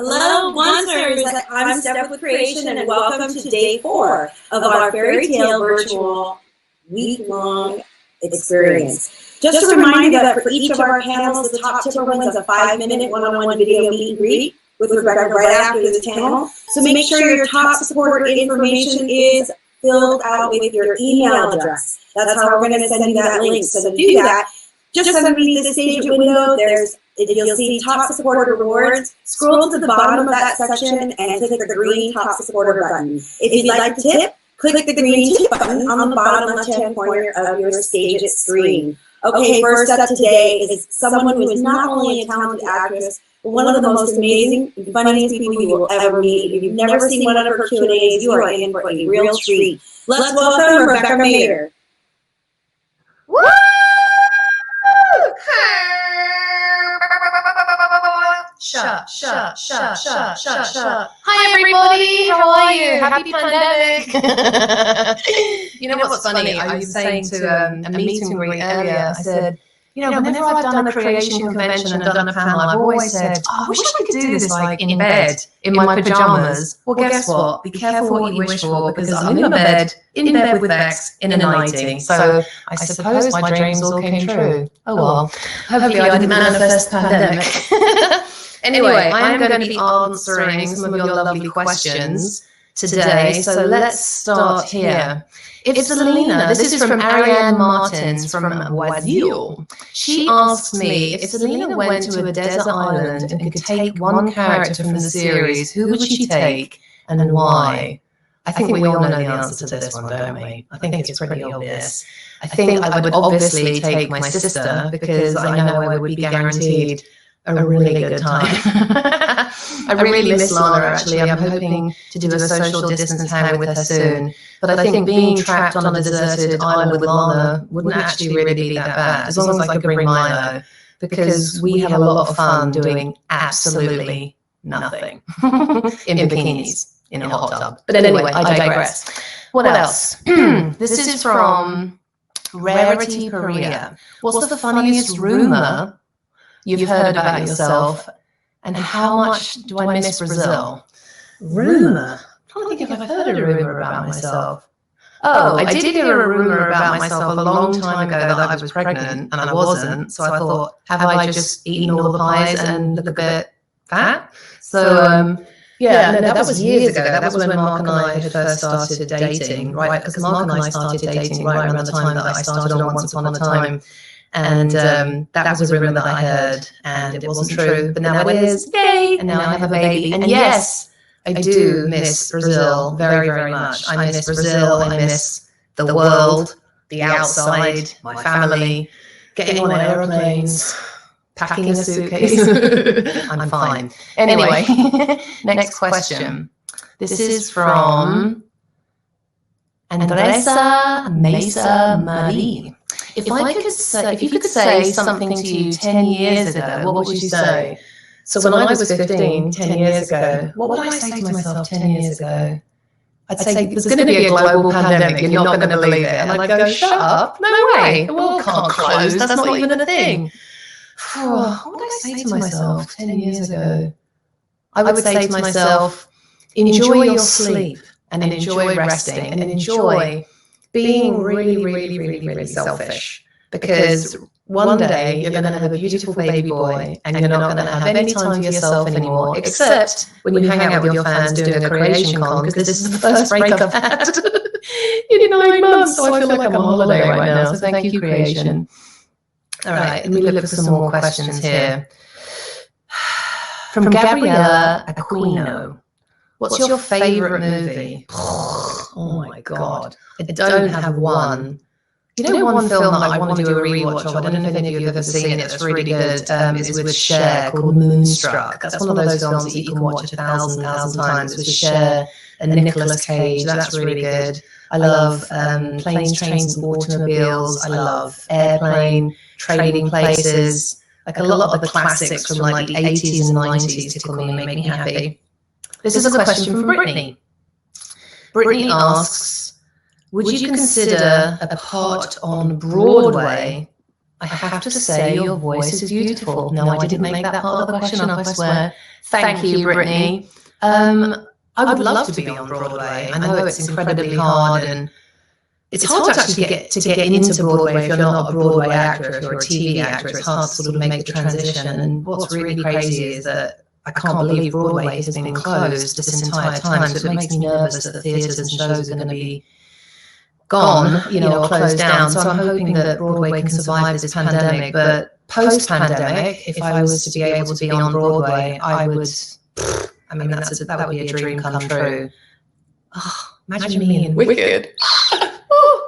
Hello, Oncers. I'm Steph with Creation, and welcome to day 4 of our fairy tale virtual week-long experience. Just to remind you that for each of our panels, the top tipper wins a 5-minute one-on-one video meet and greet with Rebecca right after this panel. So make sure your top supporter information is filled out with your email address. That's how we're going to send you that link. So to do that, just underneath the stage window, you'll see top supporter rewards. Scroll to the bottom of that section and click the green top supporter button. If you'd like to tip, click the green tip button on the bottom left-hand corner of your Stage It screen. Okay, first up today is someone who is not only a talented actress, but one of the most amazing and funniest people you will ever meet. If you've never seen one of her Q&As, you are in for a real treat. Let's welcome Rebecca Mayer. Woo! Shut. Hi everybody, how are you? Happy pandemic. You know what's funny? I was saying to a meet and greet earlier, I said, you know, whenever I've done a creation convention and done a panel, I've always said, oh, I wish I could do this like in bed, in my pajamas. Well, guess what? Be careful what you wish for, because I'm in my bed, in bed with Bex, in a nightie. So I suppose my dreams all came true. Oh well. Hopefully I didn't manifest pandemic. Anyway, I am going to be answering some of your lovely questions today. So let's start here. If Selena, this is from Ariane Martins from Odio. She asks me, if Selena went to a desert island and could take one character from the series, who would she take and why? I think we all know the answer to this one, don't we? I think it's pretty obvious. I think I would obviously take my sister, because I know I would be guaranteed a really good time. I really miss Lana, actually. I'm hoping to do a social distance hang with her soon. But I think being trapped on a deserted island with Lana wouldn't actually really be that bad, as long as I could bring Milo, because we have a lot of fun doing absolutely nothing in bikinis in a hot tub. But anyway, I digress. What else? This is from Rarity Perea. What's the funniest rumor you've heard about yourself, and how much do I miss Brazil? Rumor? I don't think I've heard a rumor about myself. Oh, I did hear a rumor about myself a long time ago that I was pregnant, and I wasn't. So I thought, have I just eaten all the pies and look a bit fat? So yeah, no, that was years ago. That was when Mark and I had first started dating, right? Because Mark and I started dating right around the time that I started on Once Upon a Time. And that was a rumor that I heard, and it wasn't true, but now it is. Yay! And now I have a baby. And yes, I do miss Brazil very, very much. I miss Brazil. I miss the world, the outside, my family, getting on airplanes, packing a suitcase. I'm fine. Anyway, next question. This is from Andressa Mesa Marie. If you could say something to you 10 years ago, what would you say? So when I was 15, 10 years ago, what would I say to myself 10 years ago? I'd say, there's going to be a global pandemic, you're not going to believe it. And I'd go, shut up, no way, the world can't close, that's not even a thing. What would I say to myself 10 years ago? I would say to myself, enjoy your sleep, and enjoy resting, and enjoy being really, really, really, really selfish, because one day you're going to have a beautiful baby boy and you're not going to have any time for yourself anymore, except when you hang out with your fans doing a creation con, because this is the first break I've had in 9 months, so I feel like I'm on holiday right now, so thank you, Creation. All right, let me look for some more questions here. From Gabriella Aquino. What's your favorite movie? Oh my God. I don't have one. You know, one film that I want to do a rewatch of, I don't know if any of you have ever seen it, that's really good, is with Cher, called Moonstruck. That's one of those films that you can watch 1,000 times, with Cher and Nicolas Cage. That's really good. I love Planes, Trains and Automobiles. I love Airplane, Trading Places. Like a lot of the classics from like the 80s and 90s tickle me and make me happy. This is a question from Brittany. Brittany asks, would you consider a part on Broadway I have to say your voice is beautiful. No, I didn't make that part of the question up, I swear. Thank you, Brittany. I would love to be on Broadway. I know it's incredibly hard, and it's hard to actually get into Broadway if you're not a Broadway actor. If you're a TV actor, it's hard to sort of make the transition. And what's really crazy is that I can't believe Broadway has been closed this entire time. So it makes me nervous that theatres and shows are going to be gone, or closed down. So I'm hoping that Broadway can survive this pandemic. But post-pandemic, if I was to be able to be on Broadway, I would. I mean, that would be a dream come true. Oh, imagine me in Wicked.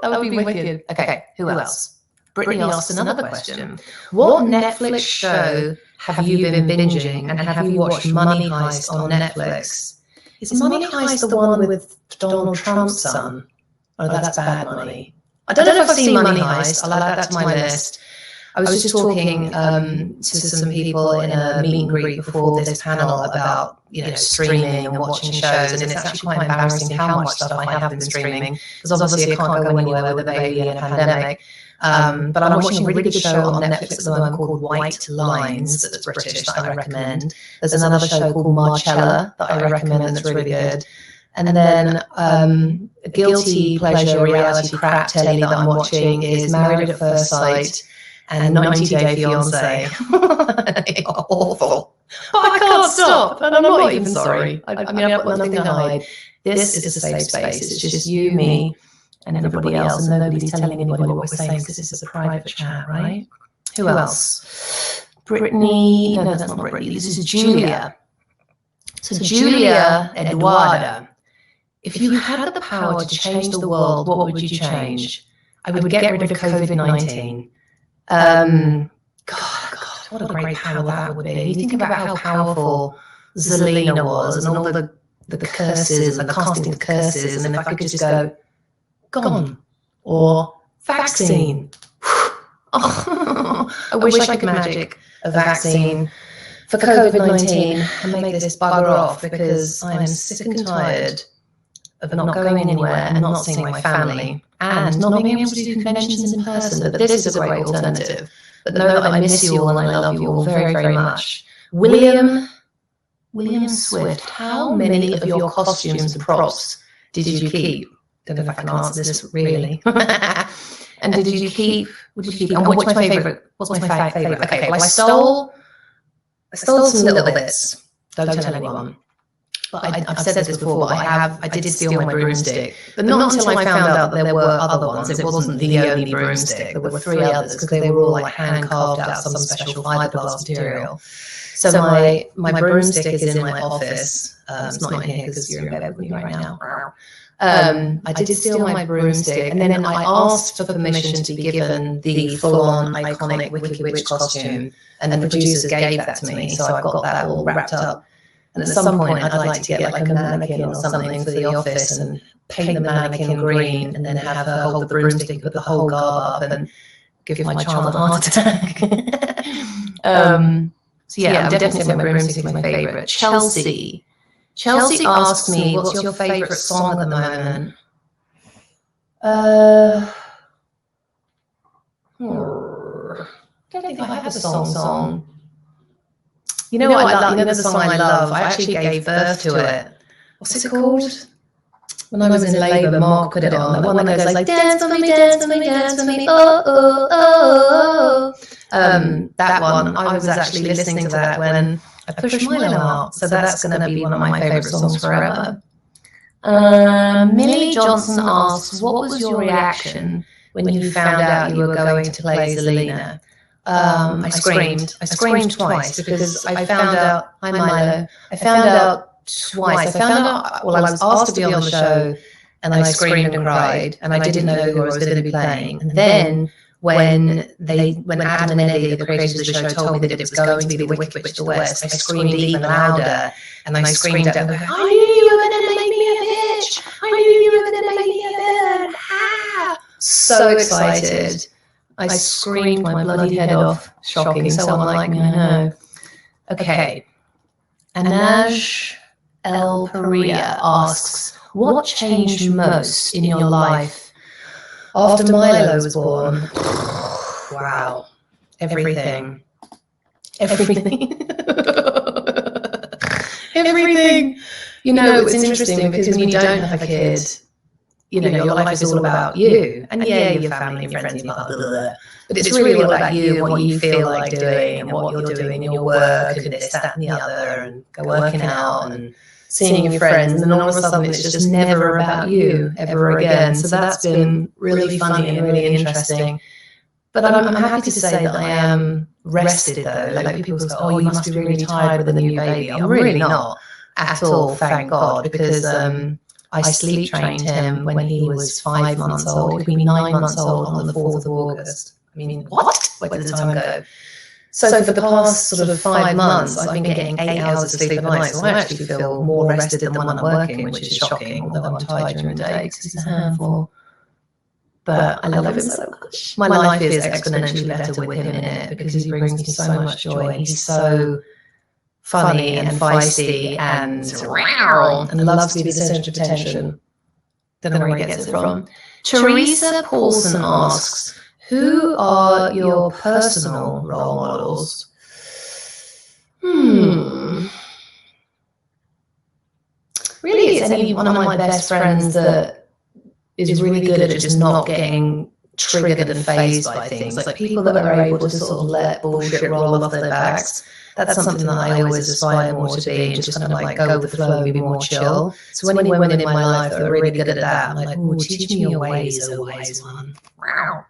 That would be wicked. Okay, who else? Brittany asked another question. What Netflix show have you been binging, and have you watched Money Heist on Netflix? Is Money Heist the one with Donald Trump's son? Oh, that's Bad Money. I don't know if I've seen Money Heist. I'll add that to my list. I was just talking to some people in a meet and greet before this panel about, streaming and watching shows, and it's actually quite embarrassing how much stuff I have been streaming, because obviously I can't go anywhere with a baby and a pandemic. But I'm watching a really good show on Netflix at the moment called White Lines, that's British, that I recommend. There's another show called Marcella that I recommend that's really good. And then a guilty pleasure reality crap telly that I'm watching is Married at First Sight and 90 Day Fiance. They are awful. But I can't stop, and I'm not even sorry. I mean, I've got nothing to hide. This is a safe space. It's just you, me, and everybody else, and nobody's telling anybody what we're saying, because this is a private chat, right? Who else? Brittany. No, that's not Brittany. This is Julia. So Julia Eduarda. If you had the power to change the world, what would you change? I would get rid of COVID-19. God, what a great power that would be. You think about how powerful Zelina was, and all the curses and the casting of curses, and then if I could just go, gone, or vaccine. I wish I could magic a vaccine for COVID-19 and make this bugger off, because I'm sick and tired of not going anywhere and not seeing my family and not being able to do conventions in person. But this is a great alternative. But know that I miss you all and I love you all very, very much. William Swift, how many of your costumes and props did you keep? Don't know if I can answer this really. And did you keep? What did you keep? And what's my favorite? What's my favorite? Okay, well, I stole some little bits. Don't tell anyone. But I've said this before, but I did steal my broomstick. But not until I found out that there were other ones. It wasn't the only broomstick. There were 3 others, because they were all like hand carved out of some special fiberglass material. So my broomstick is in my office. It's not in here because you're in bed with me right now. I did steal my broomstick, and then I asked for permission to be given the full-on iconic Wicked Witch costume, and the producers gave that to me. So I've got that all wrapped up. And at some point, I'd like to get like a mannequin or something for the office and paint the mannequin green, and then have her hold the broomstick, put the whole garb up, and give my child a heart attack. So yeah, I'm definitely saying my broomstick is my favorite. Chelsea asked me, what's your favorite song at the moment? I don't think I have a song. You know what I love? You know the song I love? I actually gave birth to it. What's it called? When I was in labour, Mark put it on. The one that goes like, dance for me, dance for me, dance for me, oh, oh, oh, oh. That one, I was actually listening to that when I pushed Milo out. So that's going to be one of my favourite songs forever. Millie Johnson asks, what was your reaction when you found out you were going to play Zelina? I screamed twice, because I found out, hi Milo, I found out twice. I was asked to be on the show, and I screamed and cried, and I didn't know who I was going to be playing. And then when Adam and Eddie, the creators of the show, told me that it was going to be the Wicked Witch of the West, I screamed even louder, and I screamed at them, I knew you were going to make me a bitch! I knew you were going to make me a bitch! Ah! So excited. I screamed my bloody head off. Shocking, someone like me, I know. Okay. Anaj El Paria asks, what changed most in your life after Milo was born? Wow. everything. Everything. Everything. You know, it's interesting because when you don't have a kid, you know, your life is all about you. And yeah, your family and your friends and your blah, blah, blah. But it's really all about you and what you feel like doing and what you're doing in your work and this, that, and the other, and go working out and seeing your friends. And then all of a sudden it's just never about you ever again. So that's been really funny and really interesting. But I'm happy to say that I am rested though. Like people go, oh, you must be really tired with a new baby. I'm really not at all, thank God, because I sleep trained him when he was 5 months old. He'll be 9 months old on the 4th of August. I mean, what? Where did the time go? So for the past sort of 5 months, I've been getting 8 hours of sleep a night. So I actually feel more rested than when I'm working, which is shocking, although I'm tired during the day because he's a handful. But I love him so much. My life is exponentially better with him in it because he brings me so much joy. And he's so funny and feisty and loves to be the centre of attention. Don't know where he gets it from. Teresa Paulson asks, who are your personal role models? Really, it's any one of my best friends that is really good at just not getting triggered and fazed by things. Like people that are able to sort of let bullshit roll off their backs. That's something that I always aspire more to be, and just kind of like go with the flow and be more chill. So any women in my life that are really good at that, I'm like, oh, teach me your ways, oh wise one. Wow.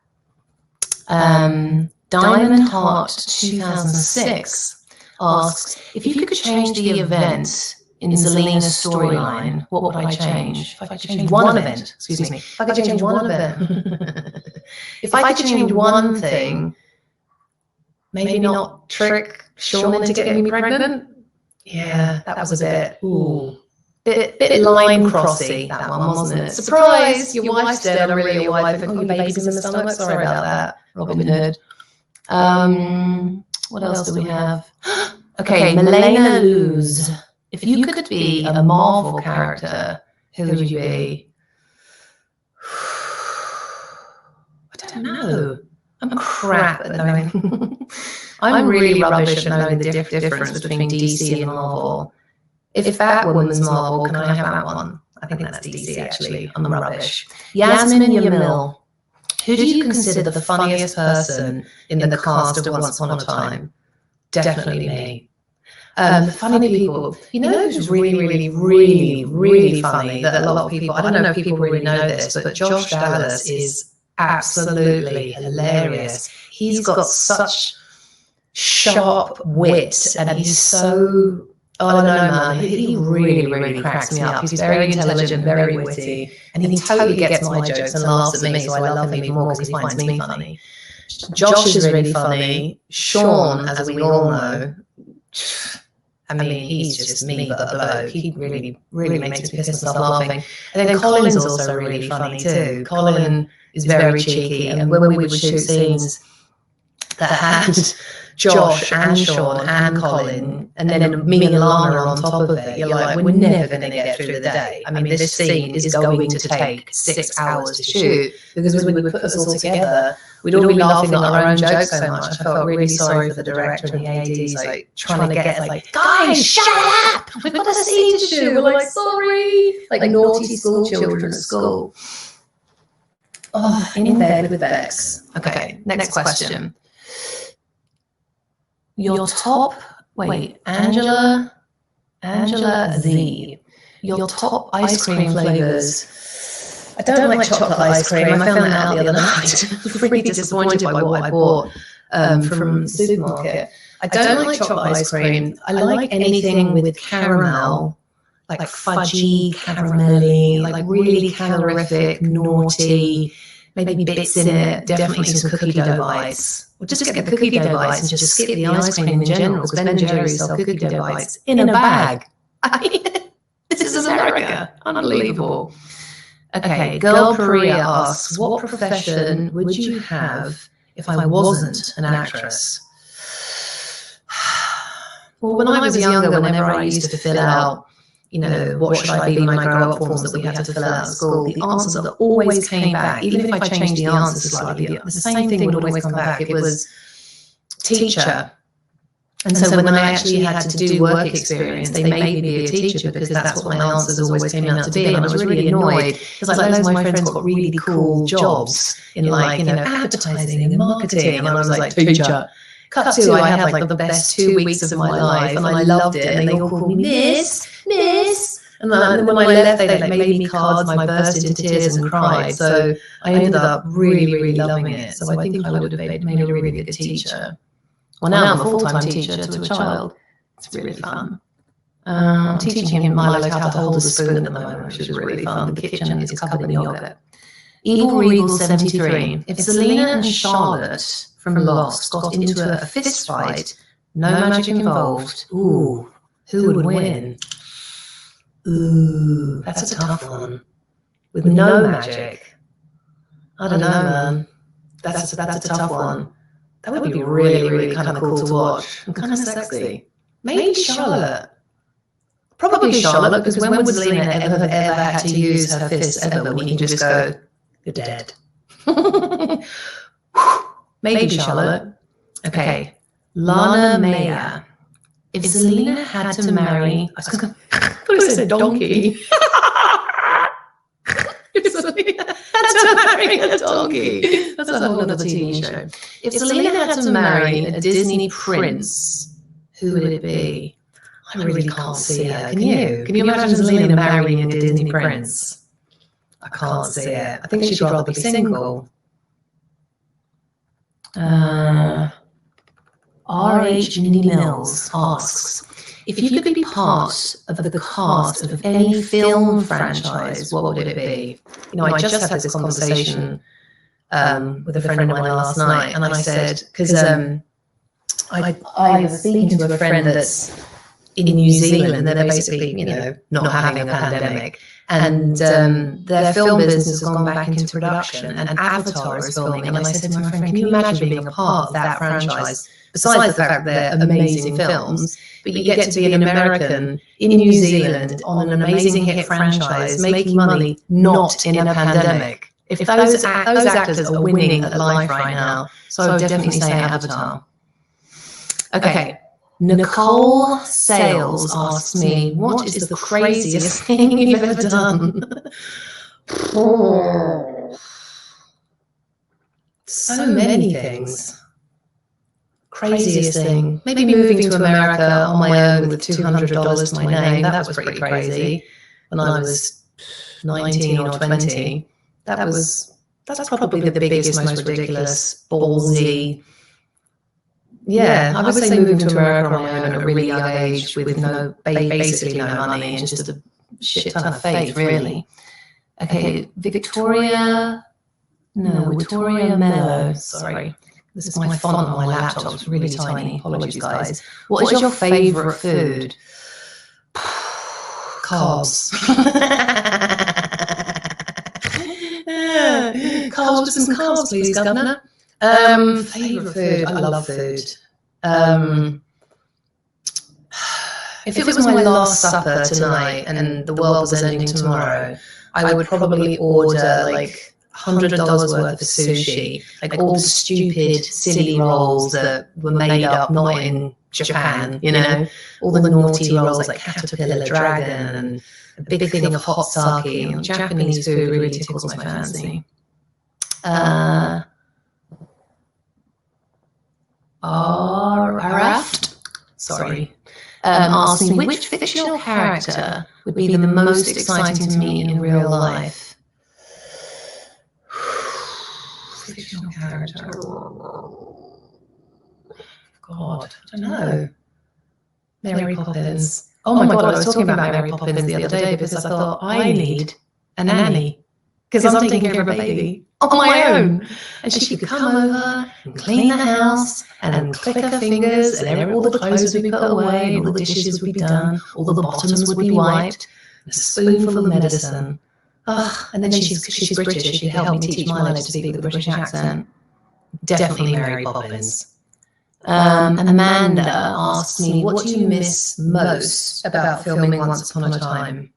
Diamond Heart 2006 asks, if you could change the event in Zelina's storyline, what would I change? If I could change one event, excuse me, if I could change one event, if I could change one thing, maybe not trick Sean into getting me pregnant. Yeah, that was a bit line crossy, that one, wasn't it? Surprise, your wife's dead, I'm really your wife. Oh, your baby's in the stomach, sorry about that, Robin Hood. What else do we have? Okay, Milena Luz. If you could be a Marvel character, who would you be? I don't know. I'm crap at knowing. I'm really rubbish at knowing the difference between DC and Marvel. If Batwoman's Marvel, can I have that one? I think that's DC, actually. I'm rubbish. Yasmin Yamil. Who do you consider the funniest person in the cast of Once Upon a Time? Definitely me. Funny people. You know who's really funny that a lot of people, I don't know if people really know this, but Josh Dallas is absolutely hilarious. He's got such sharp wit and he's so, oh, I don't know, man, he really cracks me up. He's very intelligent, very witty, and he totally gets my jokes and laughs at me, so I love him even more because he finds me funny. Josh is really funny. Sean, as we all know, I mean, he's just me but a bloke. He really makes me piss myself laughing. And then Colin's also really funny too. Colin is very cheeky, and when we would shoot scenes that had Josh and Sean and Colin, and then me and Lana on top of it, you're like, we're never going to get through the day. I mean, this scene is going to take 6 hours to shoot, because when we would put us all together, we'd all be laughing at our own jokes so much. I felt really sorry for the director and the ADs, like trying to get us like, guys, shut up! We've got a scene to shoot. We're like, sorry, like naughty school children at school. Oh, in bed with Bex. Okay, next question. Your top, Angela Z. Your top ice cream flavors. I don't like chocolate ice cream. I found that out the other night. I was really disappointed by what I bought from the supermarket. I don't like chocolate ice cream. I like anything with caramel, like fudgy, caramelly, like really calorific, naughty, maybe bits in it, definitely some cookie dough bites. Or just get the cookie dough bites and just skip the ice cream in general, because Ben & Jerry's sell cookie dough bites in a bag. This is America. Unbelievable. Okay, Girl Korea asks, what profession would you have if I wasn't an actress? Well, when I was younger, whenever I used to fill out, you know, what should I be in my grow up forms that we had to fill out at school, the answer that always came back, even if I changed the answers slightly, the same thing would always come back. It was teacher. And so when I actually had to do work experience, they made me be a teacher because that's what my answers always came out to be. And I was really annoyed because like loads of my friends got really cool jobs in like, you know, advertising and marketing. And I was like, teacher. Cut to, I had like the best 2 weeks of my life and I loved it. And they all called me Miss. And then when I left, they like made me cards and I burst into tears and cried. So I ended up really, really loving it. So I think I would have made a really good teacher. Well, now I'm a full-time teacher to a child. It's really fun. I'm teaching him Milo how to hold a spoon at the moment, which is really fun. The kitchen is covered in yogurt. Evil Regal 73. If Selena and Charlotte from Lost got into a fist fight, no magic involved, ooh, who would win? Ooh, that's a tough one. With no magic. I don't know, man. That's a tough one. That would be really, really kind of cool to watch and kind of sexy. Maybe Charlotte. Probably Charlotte, because when would Selena ever have had to use her fists ever when you can just go, you're dead? Maybe Charlotte. Okay. Lana Meyer. If Selena had to marry... I thought it said donkey. If Selena had to marry a donkey. That's a whole other TV show. If Selena had to marry a Disney prince, who would it be? I really can't see her. Can you? Can you imagine Selena marrying a Disney prince? I can't see it. I think she'd rather be single. R.H. Minnie Mills asks, if you could be part of the cast of any film franchise, what would it be? You know, I just had this conversation with a friend of mine last night, and I said, because I was speaking to a friend that's in New Zealand, and they're basically, you know, not having a pandemic, and their film business has gone back into production, and Avatar is filming, and I said to my friend, can you imagine being a part of that franchise? Besides the fact that they're amazing films, but you get to be an American in New Zealand on an amazing hit franchise, making money not in a pandemic. If those actors are winning at life right now, so I would definitely say Avatar. Okay. Nicole Sales asks me, what is the craziest thing you've ever done? So many things. Craziest thing. Maybe moving to America on my own with $200 to my name. That was pretty crazy. When I was 19 or 20. That's probably the biggest, most ridiculous, ballsy. Yeah, I would say moving to America on my own at a really young age with basically no money and just a shit ton of faith, really. Okay, Victoria Mello, sorry. This is my font on my laptop, it's really tiny, apologies guys. What is your favourite food? Carbs. Carbs with some carbs, please, Governor. Favourite food, I love food. If it was my last supper tonight and the world was ending tomorrow, I would probably order like $100 worth of sushi, like all the stupid, silly rolls that were made up not in Japan, you know, all the naughty rolls like caterpillar, dragon, and a big thing of hot sake. Japanese food really tickles my fancy. Araft, sorry, asked me which fictional character would be the most exciting to meet in real life. Fictional character. God, I don't know. Mary Poppins. Oh my God, I was talking about Mary Poppins the other day because I thought I need a nanny because I'm taking care of a baby on my own. And she could come over and clean the house and click her fingers and all the clothes would be put away and all the dishes would be done, all the bottoms would be wiped, a spoonful of medicine. And then she's British, she could help me teach Milo to speak with a British accent. Definitely Mary Poppins. Amanda asks me, what do you miss most about filming Once Upon a Time?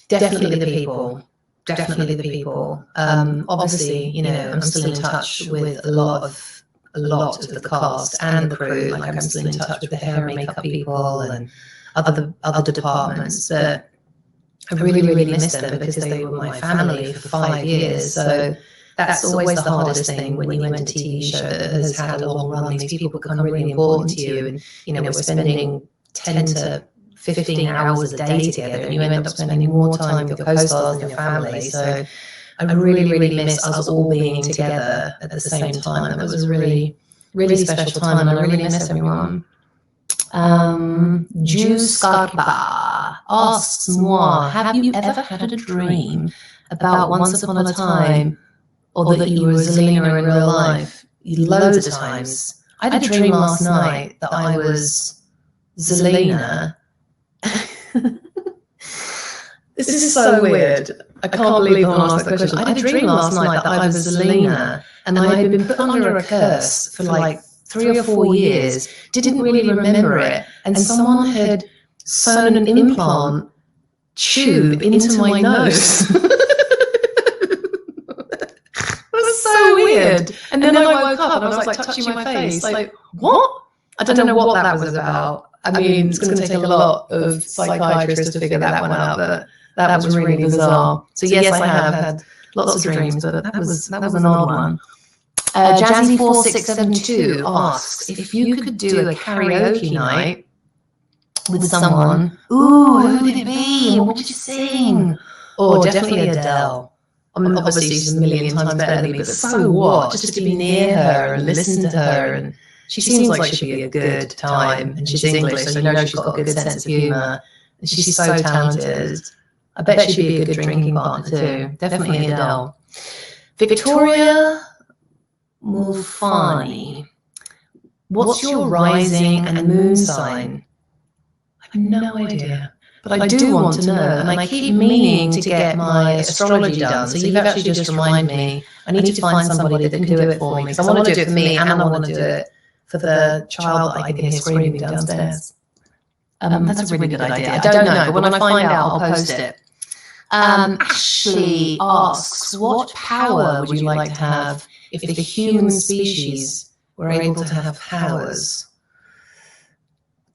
Definitely the people. Definitely the people. Obviously, you know, I'm still in touch with a lot of a lot of the cast and the crew. Like I'm still in touch with the hair and makeup people and other departments, but I really miss them because they were my family for 5 years. So that's always the hardest thing when you enter a TV show that has had a long run. These people become really important to you, and we're spending 10 to 15 hours a day together, and you end up spending more time with your co-stars and your family. So I really miss us all being together at the same time. It was a really special time, and I really miss everyone. Scarpa asks moi, have you ever had a dream about once upon a time, or that you were Zelina in real life? Loads of times. I had a dream last night that I was Zelina. This is so weird. I can't believe I'm asked that question. I had a dream last night that I was Zelina, and I had been put under a curse for like 3 or 4 years, didn't really remember it, and someone had sewn an implant tube into my nose. It was so weird. And then I woke up and I was like touching my face, like, what? I don't know what that was about. I mean, it's going to take a lot of psychiatrists to figure that one out, but that was really bizarre. So yes, I have had lots of dreams, but that was an odd one. Jazzy4672 asks, if you could do a karaoke night with someone, who would it be and what would you sing? Oh, definitely Adele. I mean, obviously she's a million times better than me, but so what? Just to be near her and listen to her, and she seems like she'd be a good time, and she's English, so she's got a good sense of humour, and she's so talented. I bet she'd be a good drinking partner too. Definitely Adele. Victoria Mulfani, what's your rising and moon sign? I have no idea, but I do want to know, and I keep meaning to get my astrology done. So you've actually just reminded me. I need to find somebody that can do it for me, because I want to do it for me and I want to do it for the child that I can hear screaming downstairs. That's a really good idea. I don't know, but when I find out, I'll post it. Ashley asks, what power would you like to have if the human species were able to have powers?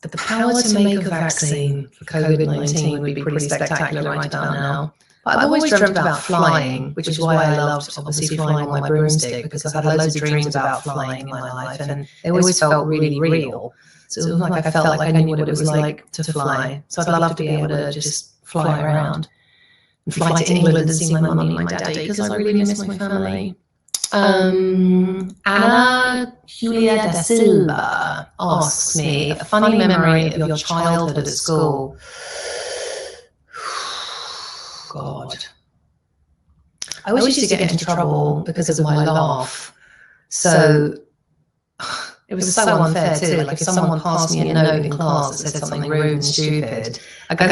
The power to make a vaccine for COVID-19 would be pretty spectacular right about now. But I've always dreamt about flying, which is why I loved, obviously, flying on my broomstick, because I've had loads of dreams about flying in my life, and they always felt really real. So it was like I felt like I knew what it was like to fly. So I'd love to be able to just fly around and fly to England and see my mummy and my daddy, because I really miss my family. Anna Julia da Silva asks me, a funny memory of your childhood at school. God. I always used to get into trouble because of my laugh. So it was so unfair too. Like if someone passed me a note in class that said something rude and stupid, I'd go,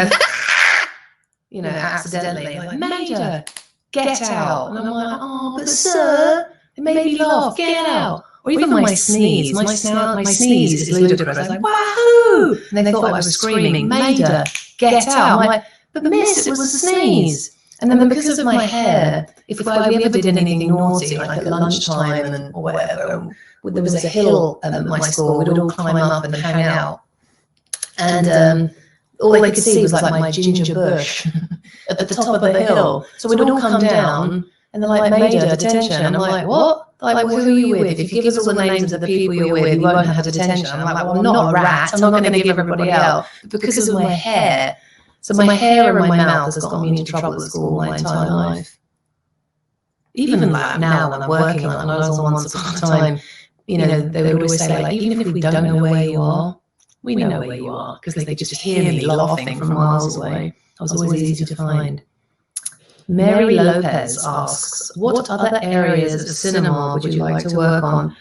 accidentally, like, Major, get out. And I'm like, oh, but sir, it made me laugh, get out. Or even my sneeze. My sneeze is ludicrous. I'm like, wahoo! And they thought I was screaming, Major, get out. I'm like, but miss, it was a sneeze. And then because of my hair, if we ever did anything naughty, like at lunchtime or whatever, there was a hill at my school, we'd all climb up and hang out. And all they could see was like my ginger bush at the top of the hill. So we'd all come down and they're like, Major, detention. And I'm like, what? Like, well, who are you with? If you give us all the names of the people you're with, you won't have detention. I'm like, well, I'm not a rat. I'm not going to give everybody out. But because of my hair. So my hair and my mouth has gotten me into trouble at school my entire life. Even like now when I'm working on it, and I was on Once Upon a Time, they would always say, like, even if we don't know where you are, we know where you are, because they could just hear me laughing from miles away. I was always easy to find. Mary Lopez asks, what other areas of cinema would you like to work on?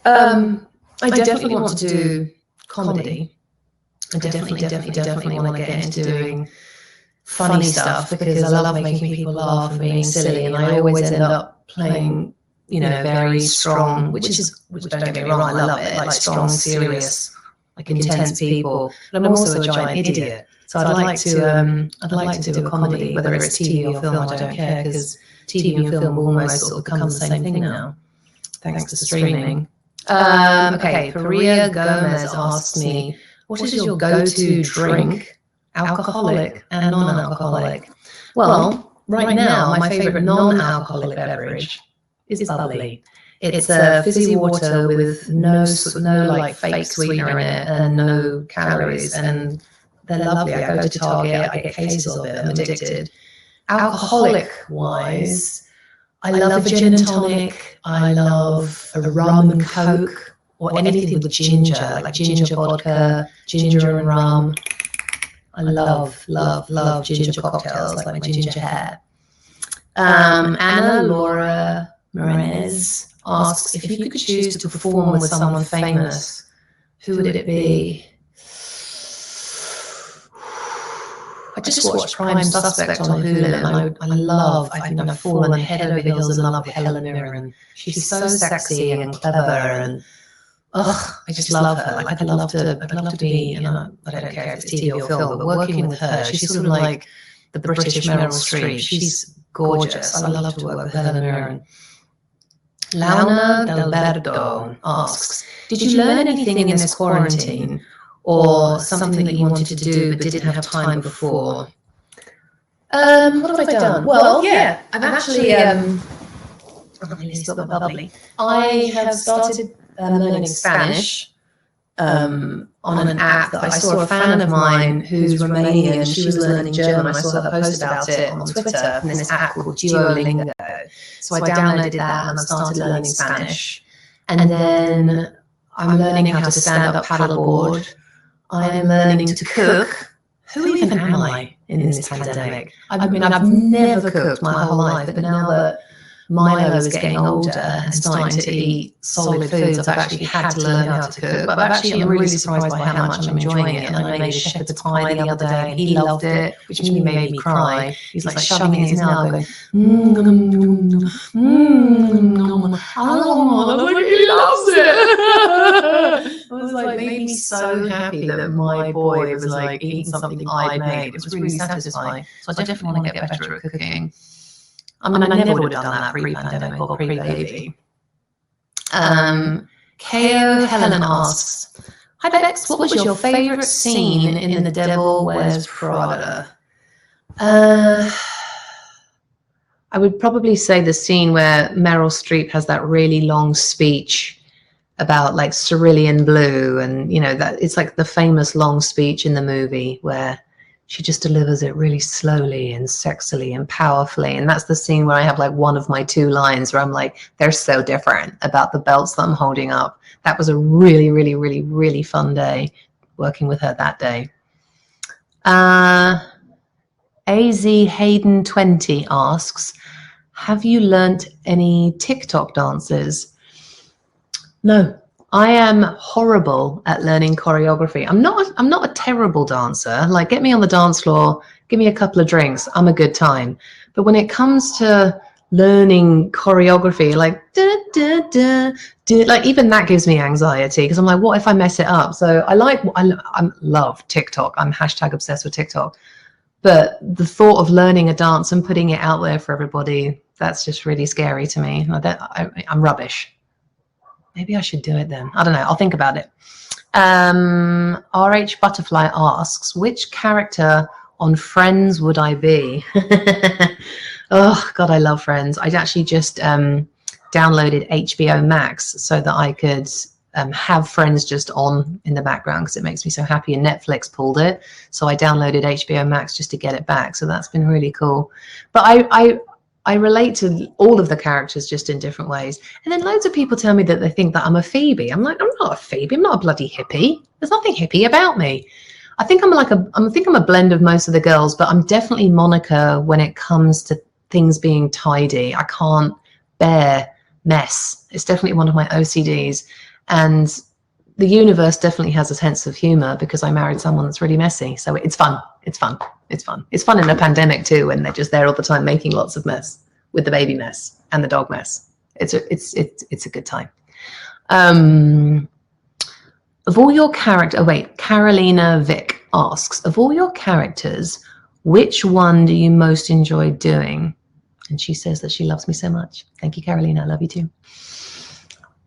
I definitely want to do comedy. I definitely want to get into doing funny stuff, because I love making people laugh and being silly, and I always end up playing, very strong, which don't get me wrong, I love it, like strong, serious, like intense people. But I'm also a giant idiot, so I'd like to do a comedy, whether it's TV or film. I don't care, because TV and film will almost sort of become the same thing now, thanks to streaming. Okay, Maria Gomez asks me, what is your go-to drink, alcoholic and non-alcoholic? Well, right now, my favorite non-alcoholic beverage is bubbly. It's a fizzy water with no like fake sweetener in it and no calories, and they're lovely. I go to Target, I get cases of it. I'm addicted. Alcoholic-wise, I love a gin and tonic. I love a rum and coke, or anything with ginger, like ginger vodka, ginger and rum. I love ginger cocktails, like my ginger hair. Anna Laura Morenez asks, if you could choose to perform with someone famous, who would it be? I just watched Prime Suspect on Hulu, and I think I've fallen head over heels in love with Helen Mirren. She's so sexy and clever, and I just love her. Like I'd love to be, I don't care if it's TV or film, but working with her, she's sort of like the British Meryl Streep. She's gorgeous. I love to work with Helen Mirren. Launa Delberto asks, did you learn anything in this quarantine, or something that you wanted to do but didn't have time before? What have I done? Well, yeah, I've actually, I have started learning Spanish on an app that I saw a fan of mine who's Romanian. She was learning German. I saw her post about it on Twitter from this app called Duolingo. So I downloaded that and I started learning Spanish. And then I'm learning how to stand up paddleboard. I'm learning to cook. Who even am I in this pandemic? I mean, I've never cooked my whole life, but now that Milo is getting older and starting to eat solid foods, I've actually had to learn how to cook. But I'm really surprised by how much I'm enjoying it. And I made a shepherd's pie the other day, and he loved it, which made me cry. He's like shoving it in his mouth, going, he loves it. I was like, made me so happy that my boy was like eating something I'd made. It was really satisfying. So I definitely want to get better at cooking. I mean, I never would have done that pre-pandemic or pre-baby. Ko Helen asks, hi Bex, what was your favorite scene in The Devil Wears Prada? I would probably say the scene where Meryl Streep has that really long speech about like cerulean blue, and that it's like the famous long speech in the movie where she just delivers it really slowly and sexily and powerfully. And that's the scene where I have like one of my 2 lines where I'm like, they're so different about the belts that I'm holding up. That was a really, really, really, really fun day working with her that day. AZ Hayden 20 asks, have you learnt any TikTok dances? No. I am horrible at learning choreography. I'm not a terrible dancer. Like, get me on the dance floor, give me a couple of drinks, I'm a good time. But when it comes to learning choreography, like like even that gives me anxiety, because I'm like, what if I mess it up? So I love TikTok. I'm # obsessed with TikTok. But the thought of learning a dance and putting it out there for everybody, that's just really scary to me. I'm rubbish. Maybe I should do it then. I don't know. I'll think about it. RH Butterfly asks, which character on Friends would I be? Oh, God, I love Friends. I'd actually just downloaded HBO Max so that I could have Friends just on in the background, because it makes me so happy. And Netflix pulled it. So I downloaded HBO Max just to get it back. So that's been really cool. But I relate to all of the characters just in different ways. And then loads of people tell me that they think that I'm a Phoebe. I'm like, I'm not a Phoebe. I'm not a bloody hippie. There's nothing hippie about me. I think I'm a blend of most of the girls, but I'm definitely Monica when it comes to things being tidy. I can't bear mess. It's definitely one of my OCDs. And the universe definitely has a sense of humor, because I married someone that's really messy. So it's fun. It's fun. It's fun. It's fun in a pandemic too, when they're just there all the time making lots of mess, with the baby mess and the dog mess. It's a good time. Of all your Carolina Vick asks, of all your characters, which one do you most enjoy doing? And she says that she loves me so much. Thank you, Carolina. I love you too.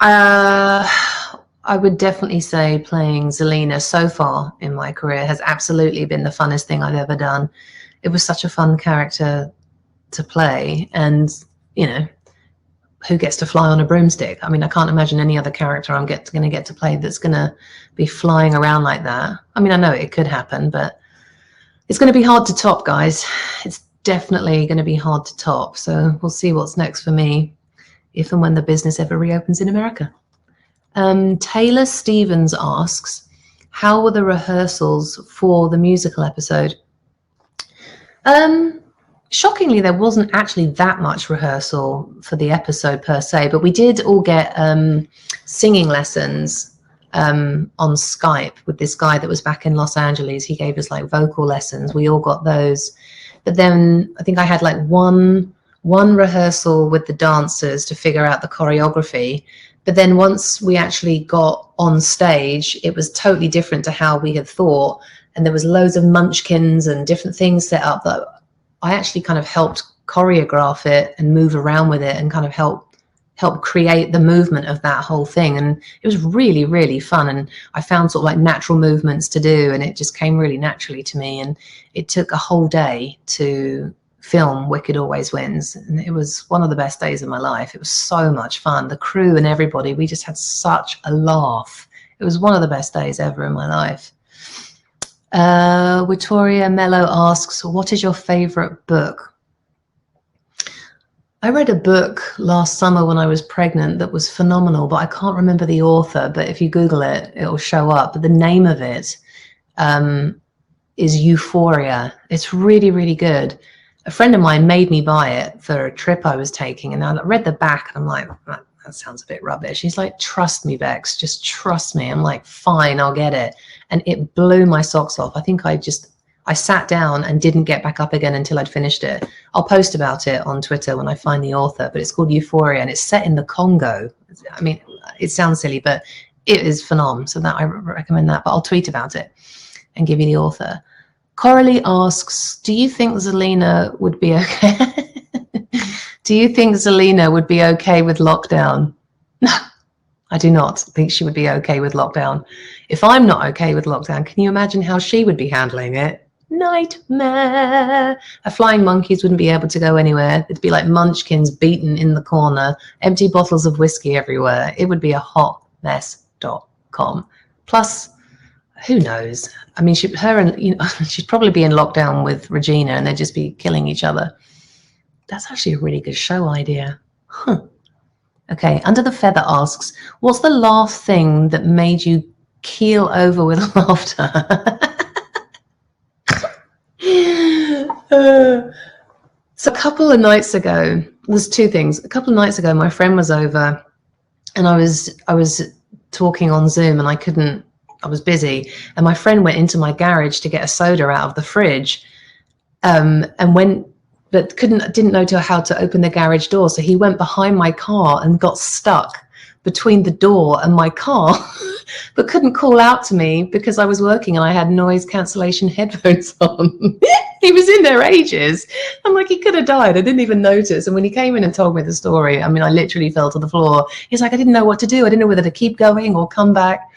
I would definitely say playing Zelina so far in my career has absolutely been the funnest thing I've ever done. It was such a fun character to play, and you know, who gets to fly on a broomstick? I mean, I can't imagine any other character I'm going to get to play that's going to be flying around like that. I mean, I know it could happen, but it's going to be hard to top, guys. It's definitely going to be hard to top. So we'll see what's next for me if and when the business ever reopens in America. Taylor Stevens asks, how were the rehearsals for the musical episode? Shockingly, there wasn't actually that much rehearsal for the episode per se, but we did all get singing lessons on Skype with this guy that was back in Los Angeles. He gave us like vocal lessons. We all got those. But then I think I had like one rehearsal with the dancers to figure out the choreography. But then once we actually got on stage, it was totally different to how we had thought. And there was loads of munchkins and different things set up that I actually kind of helped choreograph it and move around with it and kind of help create the movement of that whole thing. And it was really, really fun. And I found sort of like natural movements to do, and it just came really naturally to me. And it took a whole day to film Wicked Always Wins, and it was one of the best days of my life. It was so much fun. The crew and everybody, we just had such a laugh. It was one of the best days ever in my life. Victoria Mello asks, what is your favorite book? I read a book last summer when I was pregnant that was phenomenal, but I can't remember the author, but if you Google it, it'll show up. But the name of it is Euphoria. It's really, really good. A friend of mine made me buy it for a trip I was taking, and I read the back and I'm like, that sounds a bit rubbish. He's like, trust me, Bex, just trust me. I'm like, fine, I'll get it. And it blew my socks off. I think I sat down and didn't get back up again until I'd finished it. I'll post about it on Twitter when I find the author, but it's called Euphoria and it's set in the Congo. I mean, it sounds silly, but it is phenomenal. So that I recommend that, but I'll tweet about it and give you the author. Coralie asks, do you think Zelina would be okay? Do you think Zelina would be okay with lockdown? No, I do not think she would be okay with lockdown. If I'm not okay with lockdown, can you imagine how she would be handling it? Nightmare. Her flying monkeys wouldn't be able to go anywhere. It'd be like munchkins beaten in the corner, empty bottles of whiskey everywhere. It would be a hot mess.com. Plus, who knows? I mean, she'd probably be in lockdown with Regina and they'd just be killing each other. That's actually a really good show idea. Huh. Okay, Under the Feather asks, what's the last thing that made you keel over with laughter? So a couple of nights ago, there's two things. A couple of nights ago, my friend was over and I was talking on Zoom and I was busy, and my friend went into my garage to get a soda out of the fridge, but didn't know how to open the garage door. So he went behind my car and got stuck between the door and my car, but couldn't call out to me because I was working and I had noise cancellation headphones on. He was in there ages. I'm like, he could have died. I didn't even notice. And when he came in and told me the story, I mean, I literally fell to the floor. He's like, I didn't know what to do. I didn't know whether to keep going or come back.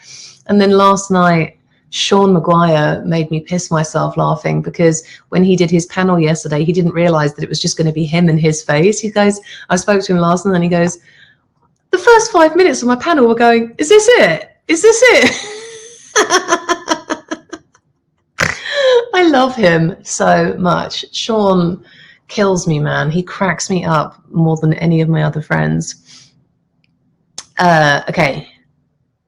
And then last night, Sean Maguire made me piss myself laughing because when he did his panel yesterday, he didn't realize that it was just going to be him and his face. He goes, I spoke to him last night and he goes, the first 5 minutes of my panel were going, is this it? Is this it? I love him so much. Sean kills me, man. He cracks me up more than any of my other friends. Okay.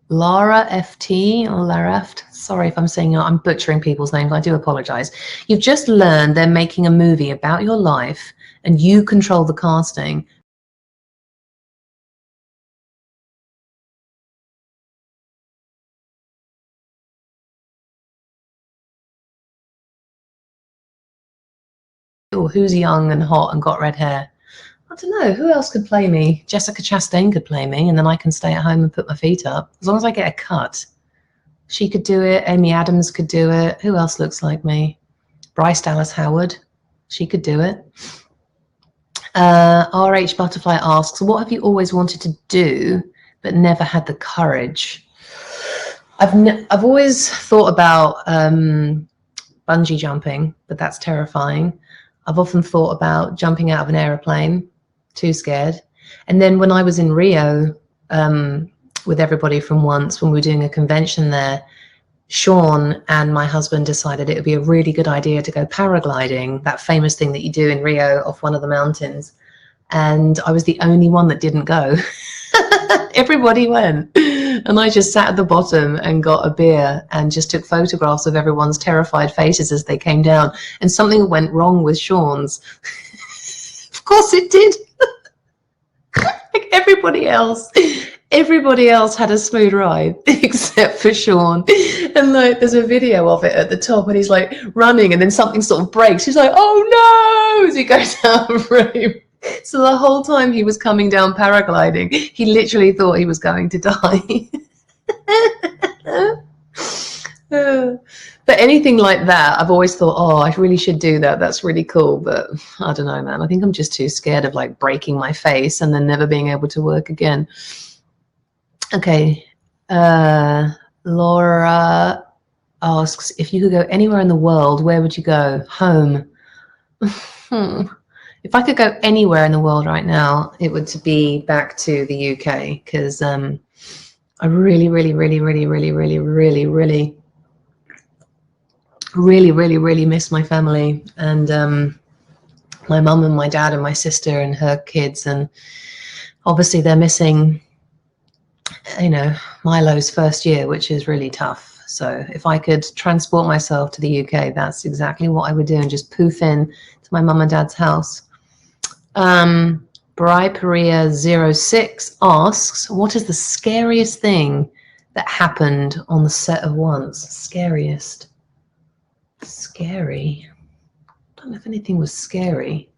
Lara FT or Lareft. Sorry if I'm butchering people's names. I do apologize. You've just learned they're making a movie about your life and you control the casting. Or who's young and hot and got red hair? I don't know. Who else could play me? Jessica Chastain could play me, and then I can stay at home and put my feet up. As long as I get a cut. She could do it. Amy Adams could do it. Who else looks like me? Bryce Dallas Howard. She could do it. RH Butterfly asks, what have you always wanted to do but never had the courage. I've always thought about bungee jumping, but that's terrifying. I've often thought about jumping out of an aeroplane, too scared. And then when I was in Rio with everybody from once, when we were doing a convention there, Sean and my husband decided it would be a really good idea to go paragliding, that famous thing that you do in Rio off one of the mountains. And I was the only one that didn't go. Everybody went. And I just sat at the bottom and got a beer and just took photographs of everyone's terrified faces as they came down. And something went wrong with Sean's. Of course it did. Like everybody else had a smooth ride except for Sean. And like there's a video of it at the top and he's like running and then something sort of breaks. He's like, oh no, as he goes down the room. So the whole time he was coming down paragliding, he literally thought he was going to die. But anything like that, I've always thought, oh, I really should do that. That's really cool. But I don't know, man. I think I'm just too scared of like breaking my face and then never being able to work again. Okay. Laura asks, if you could go anywhere in the world, where would you go? Home. If I could go anywhere in the world right now, it would be back to the UK because I really miss my family and my mum and my dad and my sister and her kids, and obviously they're missing, you know, Milo's first year, which is really tough. So if I could transport myself to the UK, that's exactly what I would do and just poof in to my mum and dad's house. Bri Perea 06 asks, what is the scariest thing that happened on the set of Once? Scary. I don't know if anything was scary.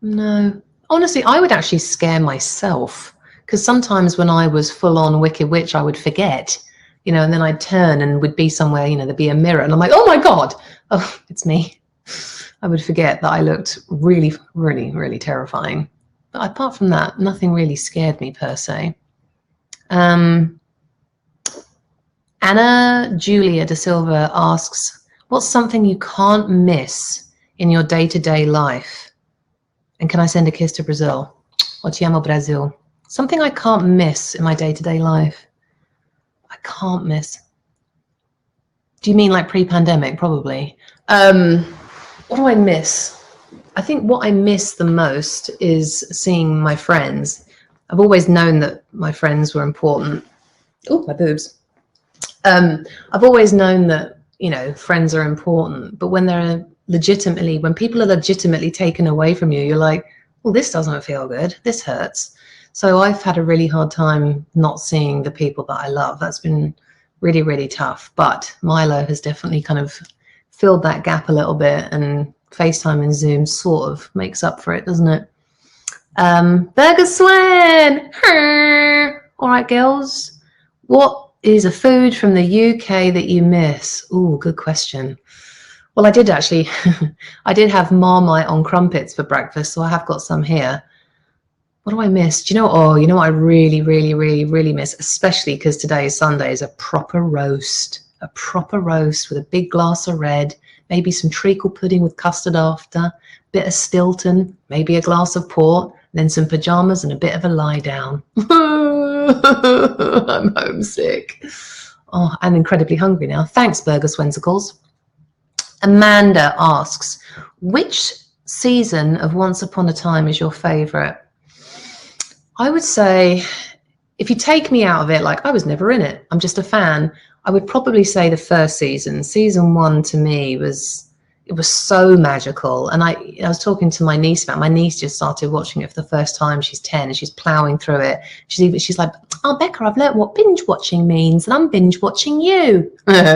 No. Honestly, I would actually scare myself because sometimes when I was full on Wicked Witch, I would forget, you know, and then I'd turn and would be somewhere, you know, there'd be a mirror and I'm like, oh my God, oh, it's me. I would forget that I looked really terrifying. But apart from that, nothing really scared me per se. Anna Julia da Silva asks, what's something you can't miss in your day-to-day life? And can I send a kiss to Brazil? Or te amo Brasil? Something I can't miss in my day-to-day life. I can't miss. Do you mean like pre-pandemic? Probably. What do I miss? I think what I miss the most is seeing my friends. I've always known that my friends were important. Oh, my boobs. I've always known that, you know, friends are important, but when people are legitimately taken away from you, you're like, well, this doesn't feel good. This hurts. So I've had a really hard time not seeing the people that I love. That's been really tough. But Milo has definitely kind of filled that gap a little bit, and FaceTime and Zoom sort of makes up for it, doesn't it? Burger Swan. All right, girls. What is a food from the UK that you miss? Ooh, good question. Well, I did actually. I did have Marmite on crumpets for breakfast, so I have got some here. What do I miss? Do you know? Oh, you know what I really miss, especially because today is Sunday, is a proper roast. A proper roast with a big glass of red, maybe some treacle pudding with custard after, bit of Stilton, maybe a glass of port, then some pajamas and a bit of a lie down. I'm homesick. Oh, I'm incredibly hungry now. Thanks, Burger Swensicles. Amanda asks, which season of Once Upon a Time is your favorite? I would say, if you take me out of it, like I was never in it, I'm just a fan, I would probably say the first season. Season 1 to me was so magical. And I was talking to my niece about it. My niece just started watching it for the first time. She's 10 and she's plowing through it. She's like, oh, Becca, I've learned what binge watching means and I'm binge watching you.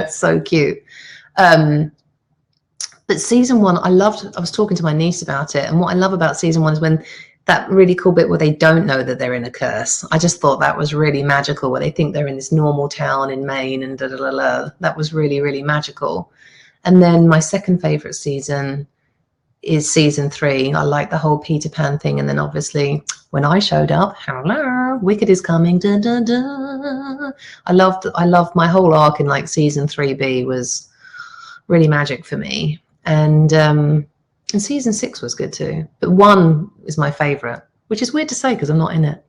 So cute. But season 1, I was talking to my niece about it. And what I love about season 1 is when that really cool bit where they don't know that they're in a curse. I just thought that was really magical, where they think they're in this normal town in Maine and That was really magical. And then my second favorite season is season 3. I like the whole Peter Pan thing. And then obviously when I showed up, hello, Wicked is coming. Dun, dun, dun. I loved my whole arc in like season 3B was really magic for me. And season 6 was good too. But 1 is my favorite, which is weird to say because I'm not in it.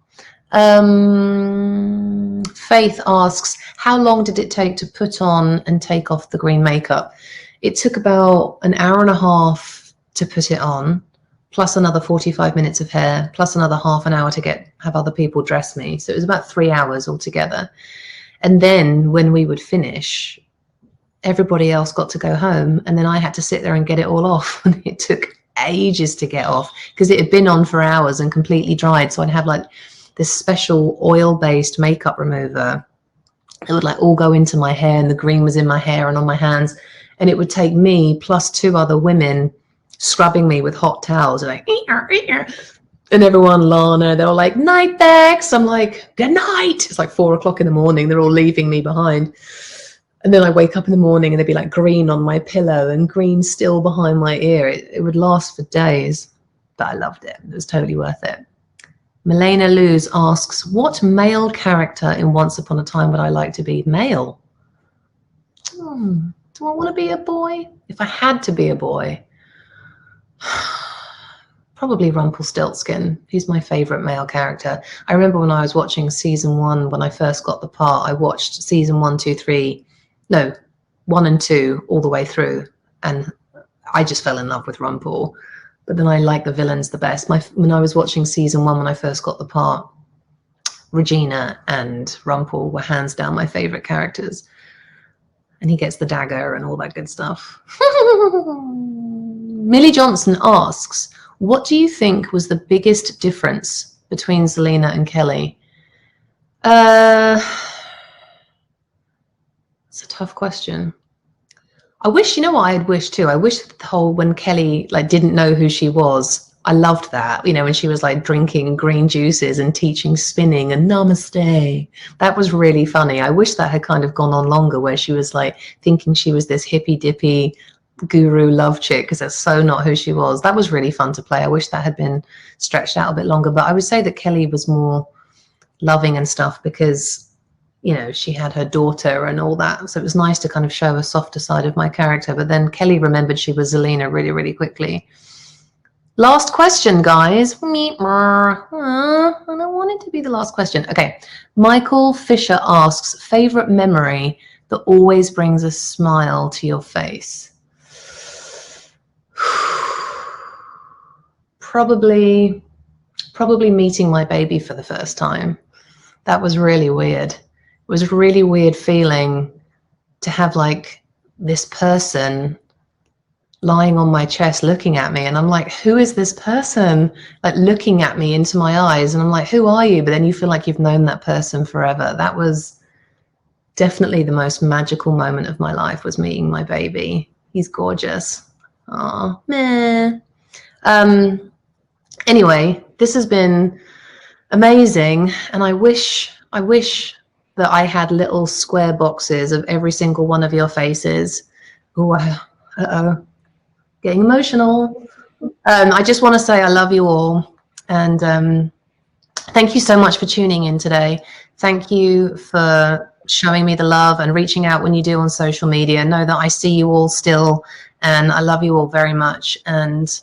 Faith asks, how long did it take to put on and take off the green makeup? It took about an hour and a half to put it on, plus another 45 minutes of hair, plus another half an hour to have other people dress me. So it was about 3 hours altogether. And then when we would finish, everybody else got to go home, and then I had to sit there and get it all off. And it took ages to get off because it had been on for hours and completely dried. So I'd have like this special oil-based makeup remover. It would like all go into my hair, and the green was in my hair and on my hands. And it would take me plus 2 other women scrubbing me with hot towels, and like, and everyone, Lana, they're all like, night, Bex. I'm like, good night. It's like 4 o'clock in the morning. They're all leaving me behind. And then I wake up in the morning and there'd be like green on my pillow and green still behind my ear. It would last for days, but I loved it. It was totally worth it. Milena Luz asks, what male character in Once Upon a Time would I like to be? Male? Do I want to be a boy? If I had to be a boy, probably Rumpelstiltskin. He's my favorite male character. I remember when I was watching season 1, when I first got the part, I watched season 1, 2, 3, no, 1 and 2 all the way through. And I just fell in love with Rumpel. But then I like the villains the best. When I was watching season 1, when I first got the part, Regina and Rumpel were hands down my favorite characters. And he gets the dagger and all that good stuff. Millie Johnson asks, what do you think was the biggest difference between Zelina and Kelly? It's a tough question. I wish, you know what I'd wish too? I wish the whole, when Kelly like didn't know who she was, I loved that, you know, when she was like drinking green juices and teaching spinning and namaste. That was really funny. I wish that had kind of gone on longer, where she was like thinking she was this hippy dippy guru love chick, because that's so not who she was. That was really fun to play. I wish that had been stretched out a bit longer, but I would say that Kelly was more loving and stuff because, you know, she had her daughter and all that. So it was nice to kind of show a softer side of my character. But then Kelly remembered she was Zelina really, really quickly. Last question, guys. I don't want it to be the last question. Okay. Michael Fisher asks, favorite memory that always brings a smile to your face? Probably meeting my baby for the first time. That was really weird. It was a really weird feeling to have like this person lying on my chest looking at me, and I'm like, who is this person, like looking at me into my eyes, and I'm like, who are you? But then you feel like you've known that person forever. That was definitely the most magical moment of my life, was meeting my baby. He's gorgeous. Oh, meh. Anyway, this has been amazing, and I wish that I had little square boxes of every single one of your faces. Oh, getting emotional. I just want to say I love you all, and thank you so much for tuning in today. Thank you for showing me the love and reaching out when you do on social media. Know that I see you all still, and I love you all very much, and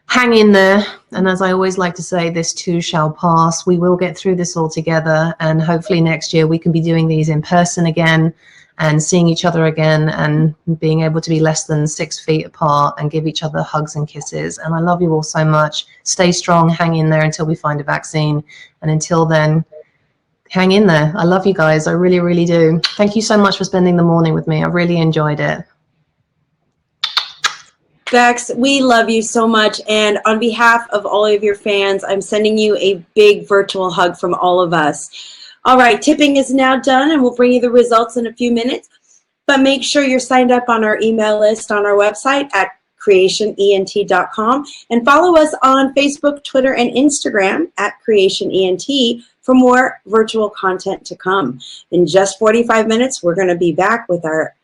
hang in there. And as I always like to say, this too shall pass. We will get through this all together, and hopefully next year we can be doing these in person again and seeing each other again and being able to be less than 6 feet apart and give each other hugs and kisses. And I love you all so much. Stay strong, hang in there until we find a vaccine. And until then, hang in there. I love you guys. I really, really do. Thank you so much for spending the morning with me. I really enjoyed it. Bex, we love you so much, and on behalf of all of your fans, I'm sending you a big virtual hug from all of us. All right, tipping is now done, and we'll bring you the results in a few minutes, but make sure you're signed up on our email list on our website at creationent.com, and follow us on Facebook, Twitter, and Instagram at creationent for more virtual content to come. In just 45 minutes, we're going to be back with our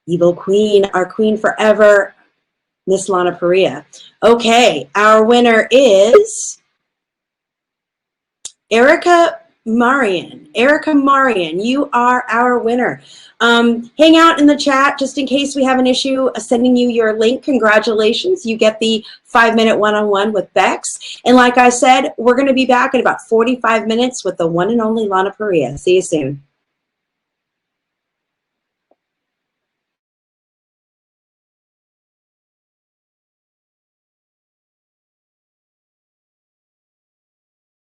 evil queen, our queen forever, Miss Lana Parrilla. Okay, our winner is Erica Marian, you are our winner. Hang out in the chat just in case we have an issue sending you your link. Congratulations, you get the 5-minute one-on-one with Bex. And like I said, we're going to be back in about 45 minutes with the one and only Lana Parrilla. See you soon.